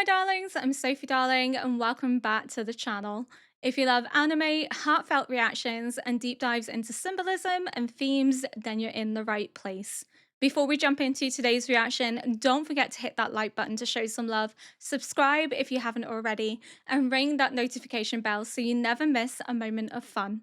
my darlings, I'm Sophie Darling and welcome back to the channel. If you love anime, heartfelt reactions, and deep dives into symbolism and themes, then you're in the right place. Before we jump into today's reaction, don't forget to hit that like button to show some love, subscribe if you haven't already, and ring that notification bell so you never miss a moment of fun.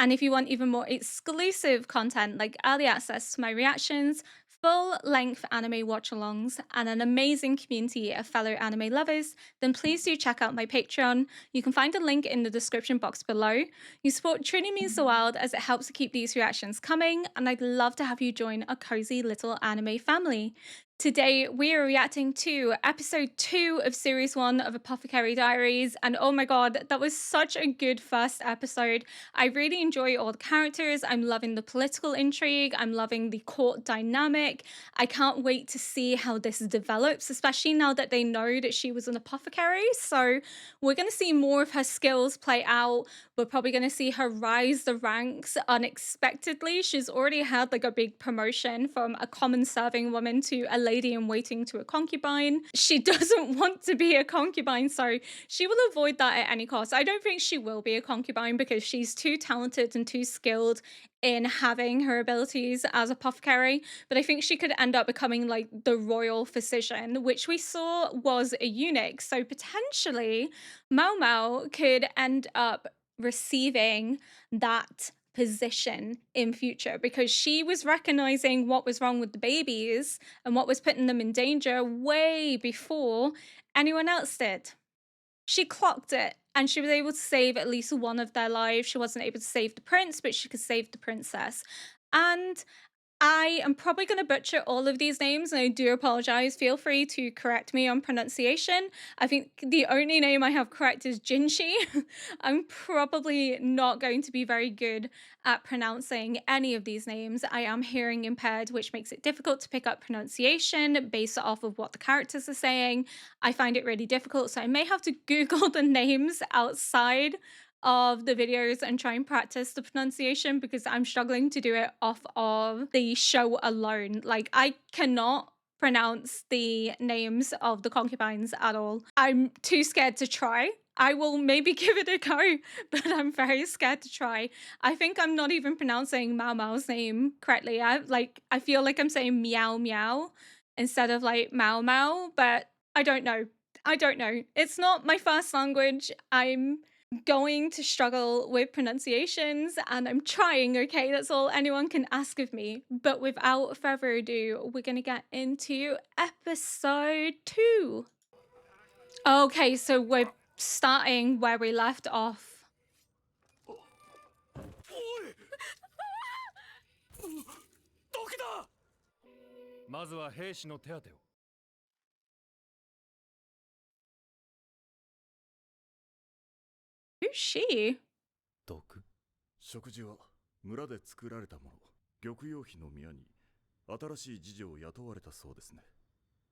And if you want even more exclusive content like early access to my reactions, full-length anime watch-alongs, and an amazing community of fellow anime lovers, then please do check out my Patreon. You can find a link in the description box below. Your support truly means the world as it helps to keep these reactions coming, and I'd love to have you join a cozy little anime family. Today, we are reacting to episode 2 of series 1 of Apothecary Diaries, and oh my god, that was such a good first episode. I really enjoy all the characters, I'm loving the political intrigue, I'm loving the court dynamic. I can't wait to see how this develops, especially now that they know that she was an apothecary, so we're going to see more of her skills play out. We're probably going to see her rise the ranks unexpectedly. She's already had like a big promotion from a common serving woman to a lady in waiting to a concubine. She doesn't want to be a concubine, so she will avoid that at any cost. I don't think she will be a concubine because she's too talented and too skilled in having her abilities as apothecary, but I think she could end up becoming like the royal physician, which we saw was a eunuch. So potentially Mao Mao could end up receiving that position in future because she was recognizing what was wrong with the babies and what was putting them in danger way before anyone else did. She clocked it and she was able to save at least one of their lives. She wasn't able to save the prince, but she could save the princess. And I am probably going to butcher all of these names, and I do apologize. Feel free to correct me on pronunciation. I think the only name I have correct is JINSHI. I'm probably not going to be very good at pronouncing any of these names. I am hearing impaired, which makes it difficult to pick up pronunciation based off of what the characters are saying. I find it really difficult, so I may have to Google the names outside of the videos and try and practice the pronunciation because I'm struggling to do it off of the show alone. Like, I cannot pronounce the names of the concubines at all. I'm too scared to try. I will maybe give it a go, but I'm very scared to try. I think I'm not even pronouncing Mao Mao's name correctly. I feel like I'm saying meow meow instead of like Mao Mao, but I don't know. I don't know. It's not my first language. I'm going to struggle with pronunciations and I'm trying, okay? That's all anyone can ask of me. But without further ado, we're going to get into episode 2. Okay, so we're starting where we left off. まずは兵士の手当てを。 Who's she? 毒。食事は村で作られたもの。玉葉妃の宮に新しい次女を雇われたそうですね。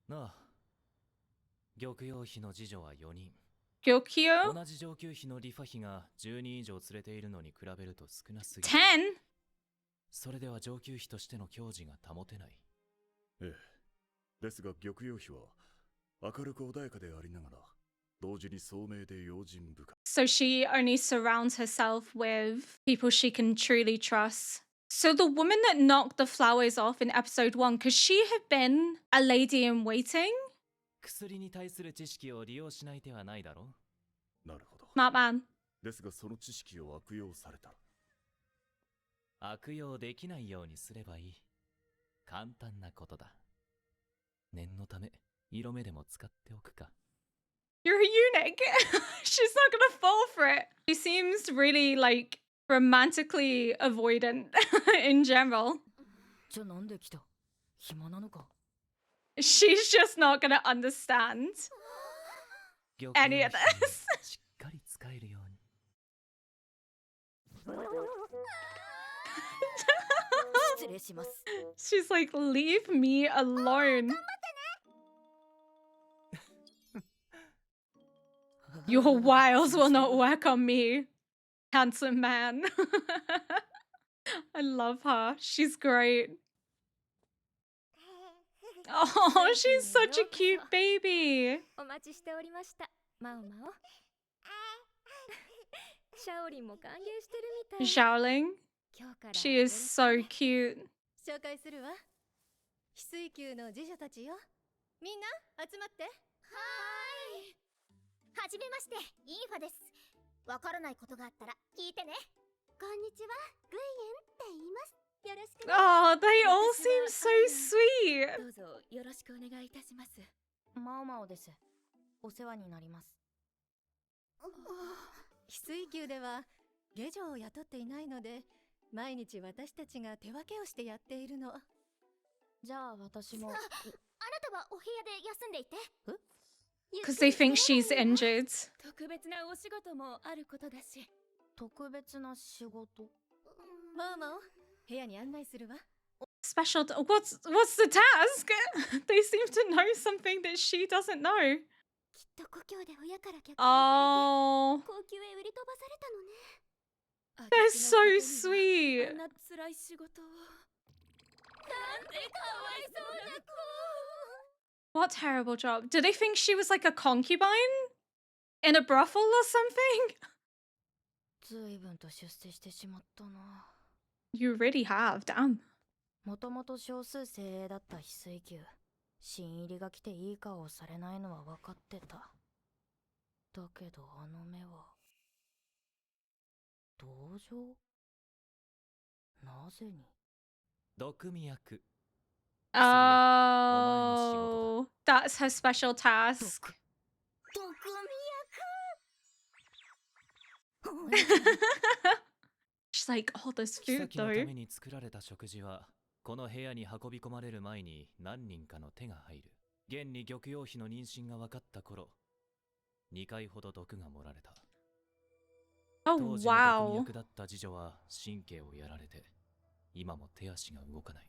なあ。玉葉妃の次女は4人。 Gyokyo? 同じ上級妃のリファ妃が10人以上連れているのに比べると少なすぎる。 10? それでは上級妃としての矜持が保てない。ええ。ですが玉葉妃は明るく穏やかでありながら同時に聡明で用心深い。 So she only surrounds herself with people she can truly trust. So the woman that knocked the flowers off in episode 1, could she have been a lady in waiting? 薬に対する知識を利用しない手はないだろう。なるほど。 Smart man. ですがその知識を悪用された。悪用できないようにすればいい。簡単なことだ。念のため、色目でも使っておくか。 You're a eunuch. She's not gonna fall for it. She seems really like romantically avoidant in general. じゃあなんで来た？暇なのか？ She's just not gonna understand any of this. しっかり使えるように。 失礼します。 She's like, leave me alone. Your wiles will not work on me, handsome man. I love her. She's great. Oh, she's such a cute baby. お待ちしておりました。マオマオ。シャオリンも歓迎してるみたい。 Xiaoling. 今日から She is so cute. 紹介するわ。翡翠宮の侍女たちよ。みんな集まって。はーい。はじめまして、インファです。わからないことがあったら聞いてね。こんにちは、グイエンって言います。よろしくね。Oh, they all seem so sweet. どうぞよろしくお願いいたします。マオマオです。お世話になります。翡翠宮では下女を雇っていないので、毎日私たちが手分けをしてやっているの。じゃあ私も。あなたはお部屋で休んでいて。Because they think she's injured. 特別なお仕事もあることだし。特別な仕事。マオマオ、部屋に案内するわ。Special. What's the task? They seem to know something that she doesn't know. きっと故郷で親から虐待されて Oh, 高級へ売り飛ばされたのね。 they're so あ sweet. んな辛い仕事を。なんてかわいそうな子。 What terrible job. Do they think she was like a concubine in a brothel or something? 随分と出世してしまったな。You really have. Damn. もともと少数精鋭だった翡翠宮。新入りが来ていい顔をされないのは分かってた。だけどあの目は。同情？なぜに？毒味役。 Oh, that's her special task. 毒味 She's like, oh, this 妃 food のた though. めに作られた食事はこの部屋に運び込まれる前に何人かの手が入る。現に玉葉妃の妊娠が分かった頃、2回ほど毒が盛られた。 Oh, 当時の毒味 wow. 役だった次女は神経をやられて今も手足が動かない。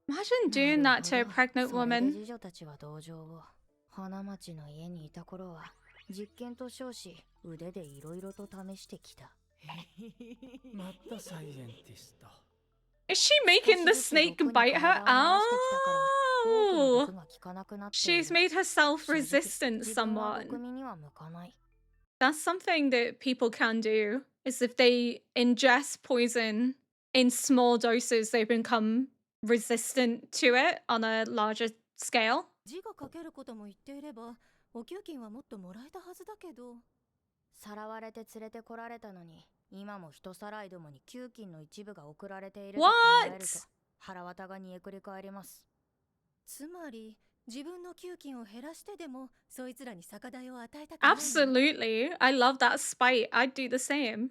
Imagine doing that to a pregnant それで woman. 次女たちは同情を。花町の家にいた頃は実験と称し腕でいろいろと試してきた。またサイエンティスト。 Is she making the snake bite her? Oh, she's made herself resistant somewhat. That's something that people can do, is if they ingest poison in small doses, they become resistant to it on a larger scale. 字が書けることも言っていれば、お給金はもっともらえたはずだけど。さらわれて連れてこられたのに、今も人さらいどもに給金の一部が送られていると考えると、腹渡が煮えくり返ります。つまり、自分の給金を減らしてでも、そいつらに酒代を与えたくないの。 Absolutely. I love that spite. I'd do the same.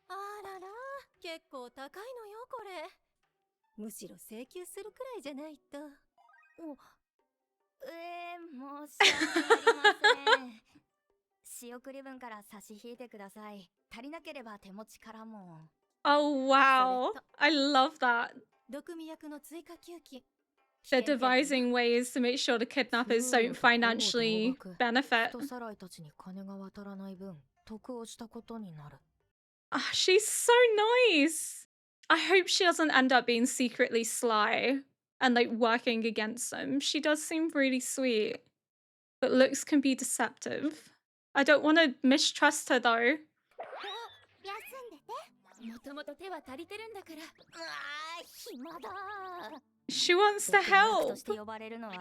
あらら、結構高いのよこれ。むしろ請求するくらいじゃないと。申し訳ありません。仕送り分から差し引いてください。足りなければ手持ちからも。Oh, wow. I love that. 毒味役の追加給金。 They're devising ways to make sure the kidnappers don't financially benefit. 人さらいたちに金が渡らない分、得をしたことになる。 Ah, she's so nice. I hope she doesn't end up being secretly sly and like working against them. She does seem really sweet, but looks can be deceptive. I don't want to mistrust her though. 休んでて。もともと手は足りてるんだから。暇だ。 She wants to 毒味役と help. して呼ばれるのは、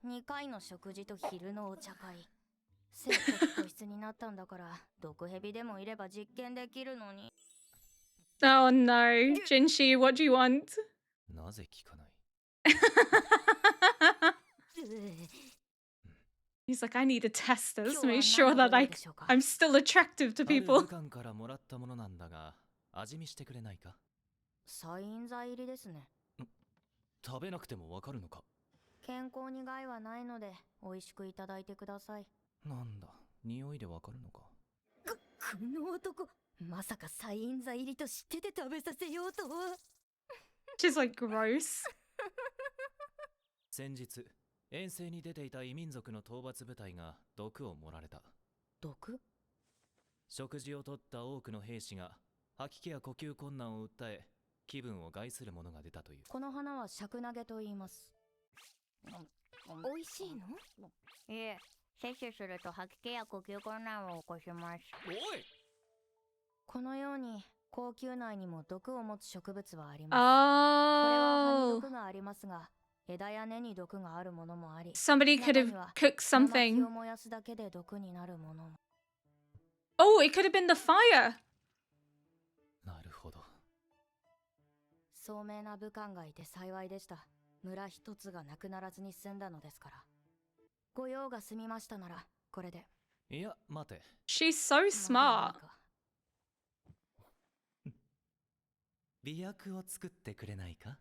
2回の食事と昼のお茶会。せっかく個室になったんだから、毒蛇でもいれば実験できるのに。 Oh no. Jinshi, what do you want? なぜ聞かない？ He's like, I need to test this to make sure that I'm still attractive to ある people. 武官からもらったものなんだが、味見してくれないか？サイン剤入りですね。食べなくてもわかるのか？健康に害はないので、美味しくいただいてください。なんだ、匂いでわかるのか？この男、まさかサイン剤入りと知ってて食べさせようとは。 She's like, gross. 先日、遠征に出ていた異民族の討伐部隊が毒を盛られた。毒？食事をとった多くの兵士が吐き気や呼吸困難を訴え、気分を害するものが出たという。この花は尺投げと言います。美味しいの？いえ、摂取すると吐き気や呼吸困難を起こします。おい！このように口腔内にも毒を持つ植物はあります。これは葉に Oh. 毒がありますが、枝や根に毒があるものもあり、 Somebody could 中 have には cooked 生木 something. を燃やすだけで毒になるものも。Oh, it could have been the fire. なるほど。聡明な武官がいて幸いでした。村一つがなくならずに済んだのですから。ご用が済みましたなら、これで。いや、待て。She's so ま smart. た何か。美薬を作ってくれないか？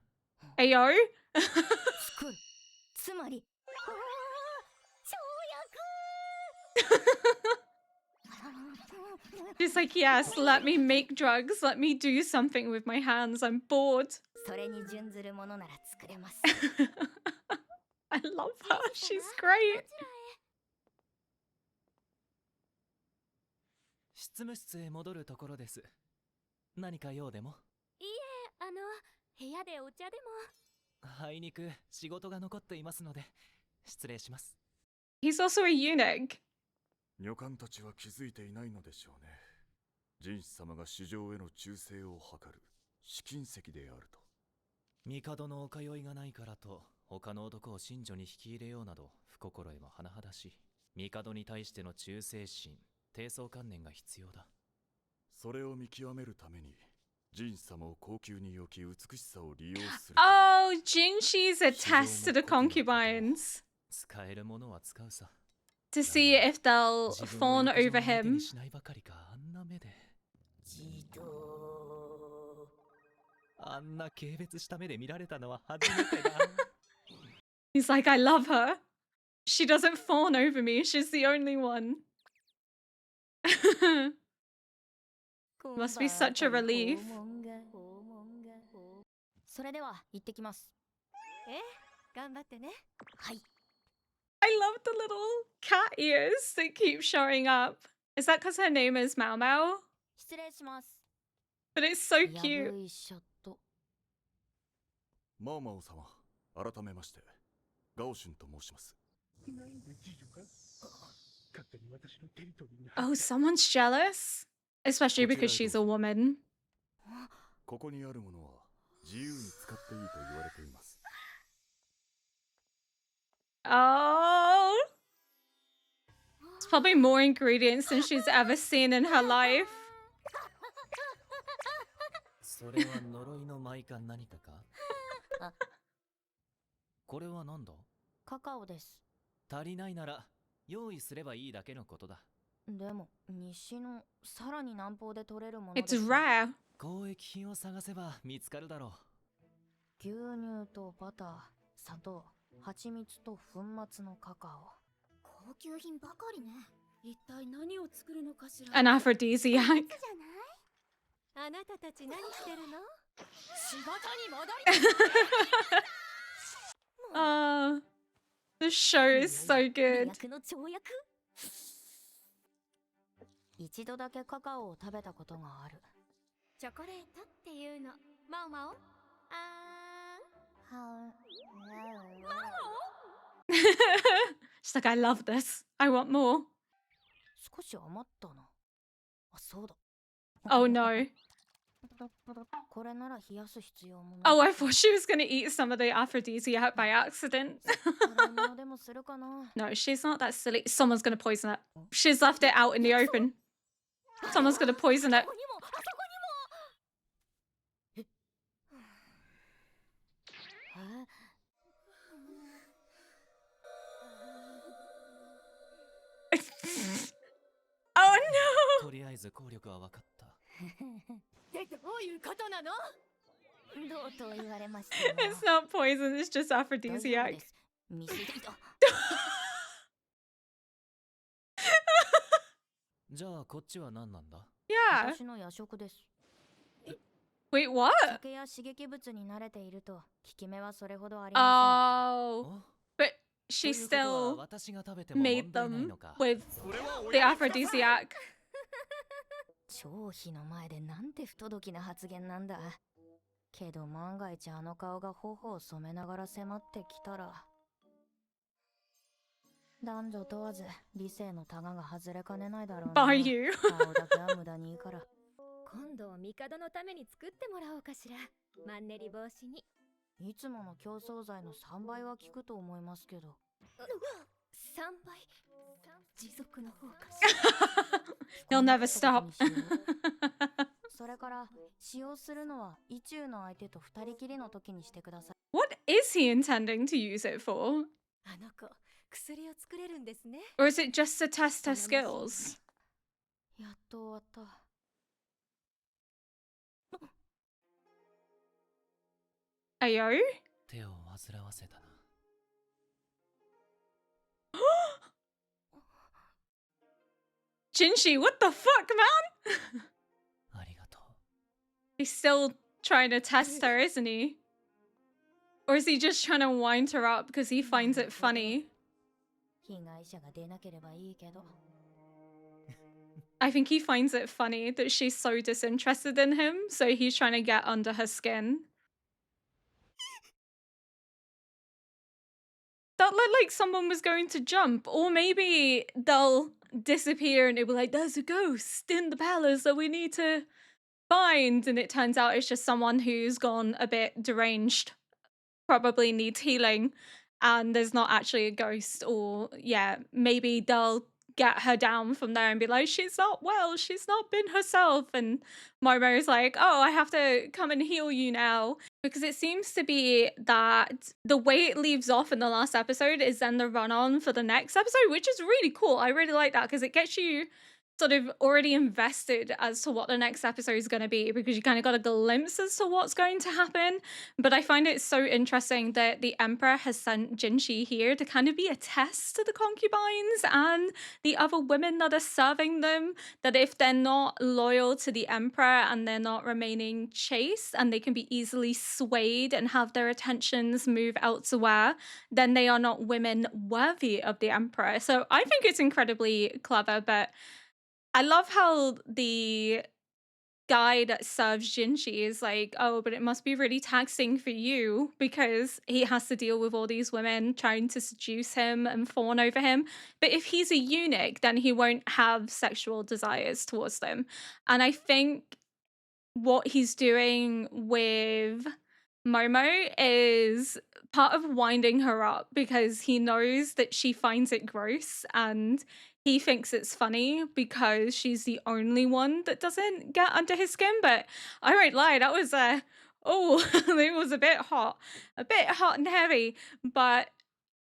Ayo? 作る。つまり、She's like, yes, let me make drugs. Let me do something with my hands. I'm bored. それに準ずるものなら作れます。 I love her. She's great. 執務室へ戻るところです。何か用でも？部屋でお茶でも。あいにく仕事が残っていますので、失礼します。 He's also a eunuch. 女官たちは気づいていないのでしょうね。ジンシ様が市場への忠誠を図る試金石であると。帝のお通いがないからと、他の男を寝女に引き入れようなど、不心得も甚だしい。帝に対しての忠誠心、貞操観念が必要だ。それを見極めるために、ジンシ様を高級に置き美しさを利用する。Oh, Jinshi's a test to the concubines 使えるものは使うさ。 to see if they'll 自分 fawn を欲情 over の相手 him. にしないばかりか、あんな目で。あんな軽蔑した目で見られたのは初めてだ。 He's like, I love her. She doesn't fawn over me. She's the only one. Must be such a relief. それでは行ってきます。頑張ってね。はい。 I love the little cat ears that keep showing up. Is that because her name is Mao Mao? 失礼します。 But it's so や cute. ぶいショット。マオマオ様、改めまして、ガオシュンと申します。 Oh, someone's jealous? Especially because she's a woman. ここにあるものは自由に使っていいと言われています。 Oh. It's probably more ingredients than she's ever seen in her life. それは呪いの舞か何かか？あ、これは何だ？カカオです。足りないなら用意すればいいだけのことだ。でも、西のさらに南方で取れるものです It's rare. 交易品を探せば見つかるだろ牛乳とバター、砂糖、蜂蜜と粉末のカカオ。高級品ばかりね。一体何を作るのかしら。 An aphrodisiac. じゃない？あなたたち何してるの？仕事に戻り The show is so 契 good. 約の跳躍。一度だけカカオを食べたことがある。チョコレートっていうの。マオマオ？She's like, I love this. I want more. 少し余ったな。あ、そうだ。 Oh no. これなら冷やす必要もない。 Oh, I thought she was gonna eat some of the aphrodisiac by accident. 洗い物でもするかな。 No, she's not that silly. Someone's gonna poison it. She's left it out in the open. Someone's gonna poison it. ここにも、あそこにも。Oh う。とりあえず効力は分かった。で、どういうことなの？どうと言われましたno. It's not poison, it's just 大丈夫 aphrodisiac. です。見せていた。じゃあこっちは何なんだ？ Yeah. 私の夜食です。 Wait, what? 酒や刺激物に慣れていると、効き目はそれほどありま Oh. But と she いうことは still 私が食べても made 問題ない them のか？ with the aphrodisiac. せん。張飛の前でなんて不届きな発言なんだ。けど万が一あの顔が頬を染めながら迫ってきたら、男女問わず理性のタガが外れかねないだろうな。By you. 顔だけは無駄にいいから。今度帝のために作ってもらおうかしら。マンネリ防止に。いつもの競争剤の3倍は効くと思いますけど。3倍持続の方かしら。He'll never stop. それから使用するのは意中の相手と二人きりの時にしてください。 What is he intending to use it for? あの子、薬を作れるんですね。 Or is it just to test her skills? やっと終わった。Ayo? 手を煩わせたな。Jinshi, what the fuck, man? ありがとう。 He's still trying to test her, isn't he? Or is he just trying to wind her up because he finds it funny? 被害者が出なければいいけど。 I think he finds it funny that she's so disinterested in him, so he's trying to get under her skin. That looked like someone was going to jump, or maybe they'll disappear and it'll be like, there's a ghost in the palace that we need to find, and it turns out it's just someone who's gone a bit deranged, probably needs healing, and there's not actually a ghost. Or yeah, maybe they'll get her down from there and be like, she's not well, she's not been herself, and Momo's like, oh, I have to come and heal you now. Because it seems to be that the way it leaves off in the last episode is then the run on for the next episode, which is really cool. I really like that because it gets you sort of already invested as to what the next episode is going to be, because you kind of got a glimpse as to what's going to happen. But I find it so interesting that the Emperor has sent Jinshi here to kind of be a test to the concubines and the other women that are serving them, that if they're not loyal to the Emperor and they're not remaining chaste and they can be easily swayed and have their attentions move elsewhere, then they are not women worthy of the Emperor. So I think it's incredibly clever. But I love how the guy that serves Jinshi is like, oh, but it must be really taxing for you because he has to deal with all these women trying to seduce him and fawn over him. But if he's a eunuch, then he won't have sexual desires towards them. And I think what he's doing with Momo is part of winding her up, because he knows that she finds it gross and he thinks it's funny because she's the only one that doesn't get under his skin. But I won't lie, that was it was a bit hot and heavy. But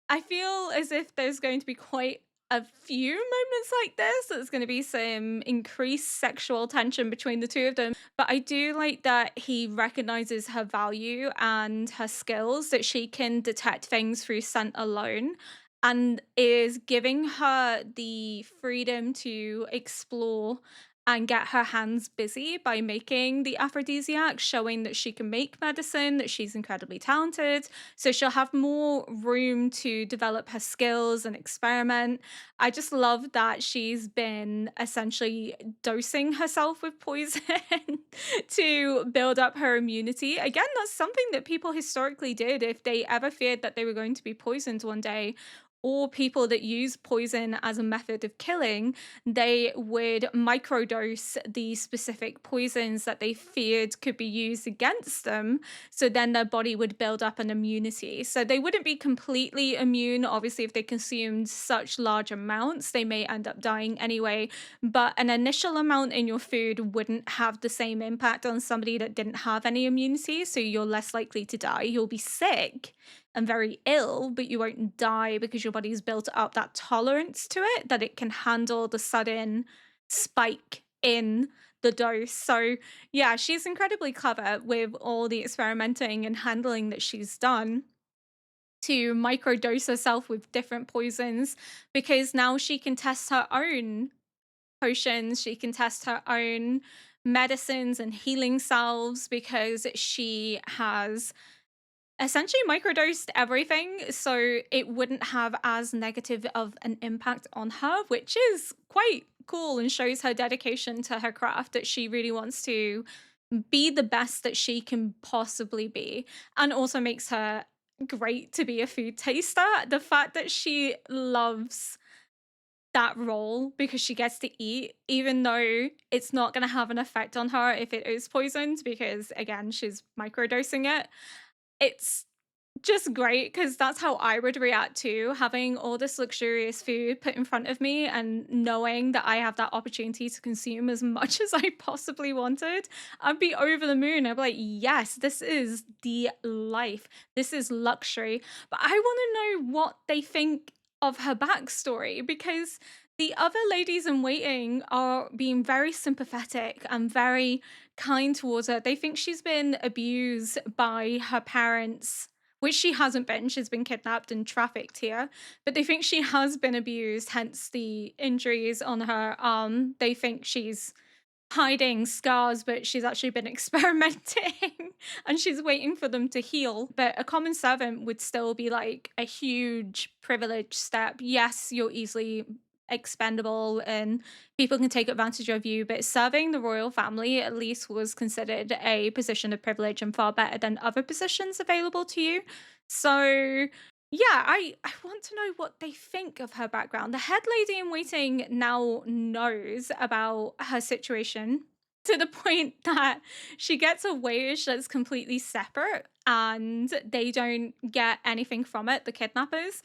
I feel as if there's going to be quite a few moments like this. There's going to be some increased sexual tension between the two of them. But I do like that he recognizes her value and her skills, that she can detect things through scent alone, and is giving her the freedom to explore and get her hands busy by making the aphrodisiac, showing that she can make medicine, that she's incredibly talented. So she'll have more room to develop her skills and experiment. I just love that she's been essentially dosing herself with poison to build up her immunity. Again, that's something that people historically did if they ever feared that they were going to be poisoned one day, or people that use poison as a method of killing. They would microdose the specific poisons that they feared could be used against them, so then their body would build up an immunity. So they wouldn't be completely immune. Obviously, if they consumed such large amounts, they may end up dying anyway, but an initial amount in your food wouldn't have the same impact on somebody that didn't have any immunity, so you're less likely to die. You'll be sick and very ill, but you won't die because your body's built up that tolerance to it, that it can handle the sudden spike in the dose. So yeah, she's incredibly clever with all the experimenting and handling that she's done to microdose herself with different poisons, because now she can test her own potions, she can test her own medicines and healing salves, because she has essentially microdosed everything, so it wouldn't have as negative of an impact on her, which is quite cool and shows her dedication to her craft that she really wants to be the best that she can possibly be, and also makes her great to be a food taster. The fact that she loves that role because she gets to eat, even though it's not going to have an effect on her if it is poisoned, because again, she's microdosing it. It's just great because that's how I would react to having all this luxurious food put in front of me and knowing that I have that opportunity to consume as much as I possibly wanted. I'd be over the moon. I'd be like, yes, this is the life. This is luxury. But I want to know what they think of her backstory, because the other ladies in waiting are being very sympathetic and very kind towards her. They think she's been abused by her parents, which she hasn't been. She's been kidnapped and trafficked here, but they think she has been abused, hence the injuries on her arm. They think she's hiding scars, but she's actually been experimenting and she's waiting for them to heal. But a common servant would still be like a huge privilege step. Yes, you're easily expendable and people can take advantage of you, but serving the royal family at least was considered a position of privilege and far better than other positions available to you. So yeah, I want to know what they think of her background. The head lady in waiting now knows about her situation to the point that she gets a wage that's completely separate and they don't get anything from it, the kidnappers.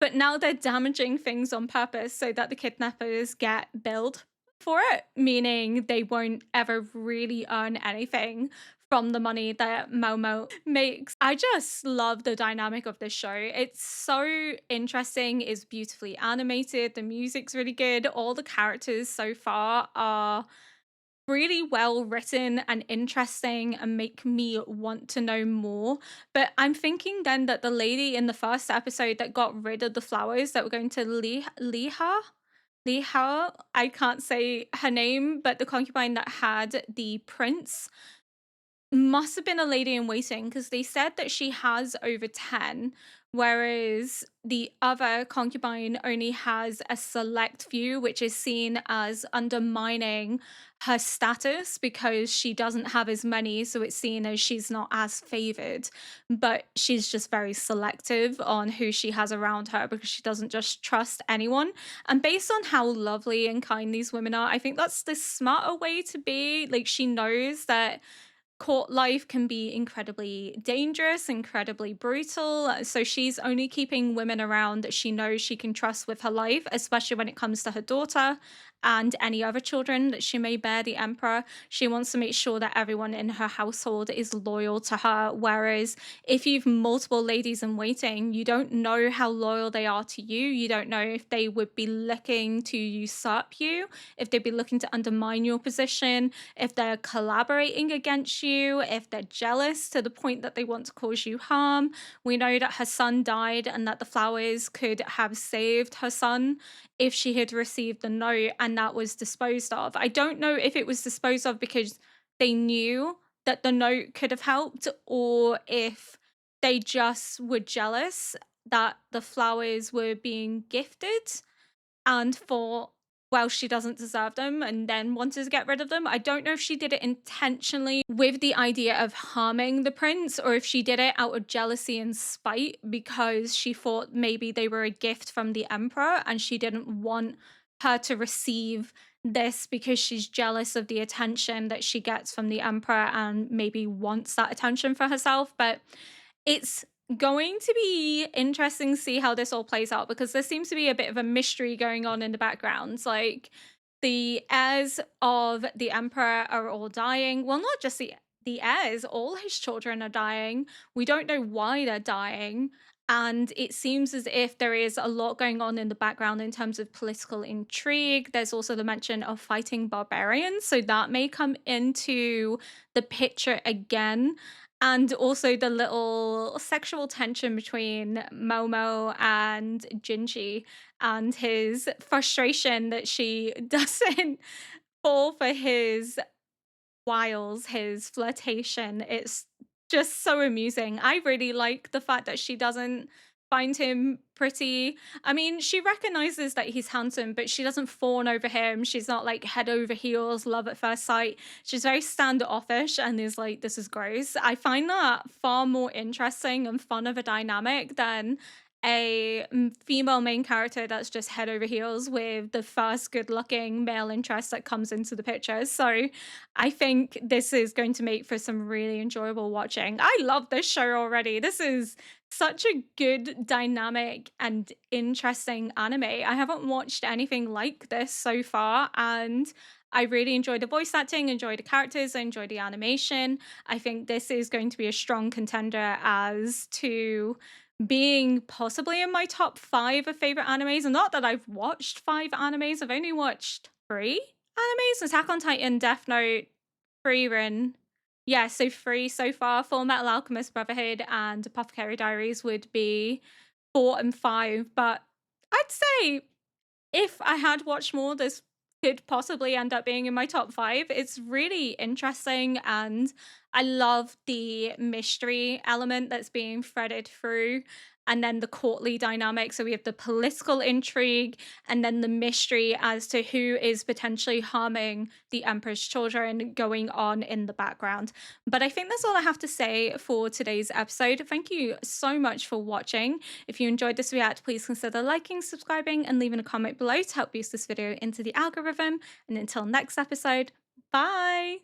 But now they're damaging things on purpose so that the kidnappers get billed for it, meaning they won't ever really earn anything from the money that Momo makes. I just love the dynamic of this show. It's so interesting, it's beautifully animated, the music's really good, all the characters so far are really well written and interesting and make me want to know more. But I'm thinking then that the lady in the first episode that got rid of the flowers that were going to Liha, I can't say her name, but the concubine that had the prince must have been a lady in waiting because they said that she has over 10, whereas the other concubine only has a select few, which is seen as undermining her status because she doesn't have as many. So it's seen as she's not as favored, but she's just very selective on who she has around her because she doesn't just trust anyone. And based on how lovely and kind these women are, I think that's the smarter way to be. Like, she knows that court life can be incredibly dangerous, incredibly brutal. So she's only keeping women around that she knows she can trust with her life, especially when it comes to her daughter and any other children that she may bear the emperor. She wants to make sure that everyone in her household is loyal to her. Whereas if you've multiple ladies in waiting, you don't know how loyal they are to you. You don't know if they would be looking to usurp you, if they'd be looking to undermine your position, if they're collaborating against you, if they're jealous to the point that they want to cause you harm. We know that her son died and that the flowers could have saved her son if she had received the note and that was disposed of. I don't know if it was disposed of because they knew that the note could have helped, or if they just were jealous that the flowers were being gifted and thought, well, she doesn't deserve them, and then wanted to get rid of them. I don't know if she did it intentionally with the idea of harming the prince, or if she did it out of jealousy and spite because she thought maybe they were a gift from the emperor and she didn't want her to receive this because she's jealous of the attention that she gets from the emperor and maybe wants that attention for herself. But it's going to be interesting to see how this all plays out because there seems to be a bit of a mystery going on in the background. Like, the heirs of the emperor are all dying. Well, not just the heirs, all his children are dying. We don't know why they're dying. And it seems as if there is a lot going on in the background in terms of political intrigue. There's also the mention of fighting barbarians. So that may come into the picture again, and also the little sexual tension between Momo and Jinshi and his frustration that she doesn't fall for his wiles, his flirtation. It's just so amusing. I really like the fact that she doesn't find him pretty. I mean, she recognizes that he's handsome, but she doesn't fawn over him. She's not like head over heels, love at first sight. She's very standoffish and is like, this is gross. I find that far more interesting and fun of a dynamic than a female main character that's just head over heels with the first good looking male interest that comes into the picture. So I think this is going to make for some really enjoyable watching. I love this show already. This is such a good dynamic and interesting anime. I haven't watched anything like this so far, and I really enjoyed the voice acting, enjoyed the characters, I enjoyed the animation. I think this is going to be a strong contender as to being possibly in my top 5 of favorite animes. And not that I've watched 5 animes, I've only watched 3 animes: Attack on Titan, Death Note, Frieren. Yeah, so 3 so far. Full Metal Alchemist Brotherhood and Apothecary Diaries would be 4 and 5. But I'd say if I had watched more, this could possibly end up being in my top 5. It's really interesting, and I love the mystery element that's being threaded through. And then the courtly dynamic. So we have the political intrigue and then the mystery as to who is potentially harming the Emperor's children going on in the background. But I think that's all I have to say for today's episode. Thank you so much for watching. If you enjoyed this react, please consider liking, subscribing, and leaving a comment below to help boost this video into the algorithm. And until next episode, bye!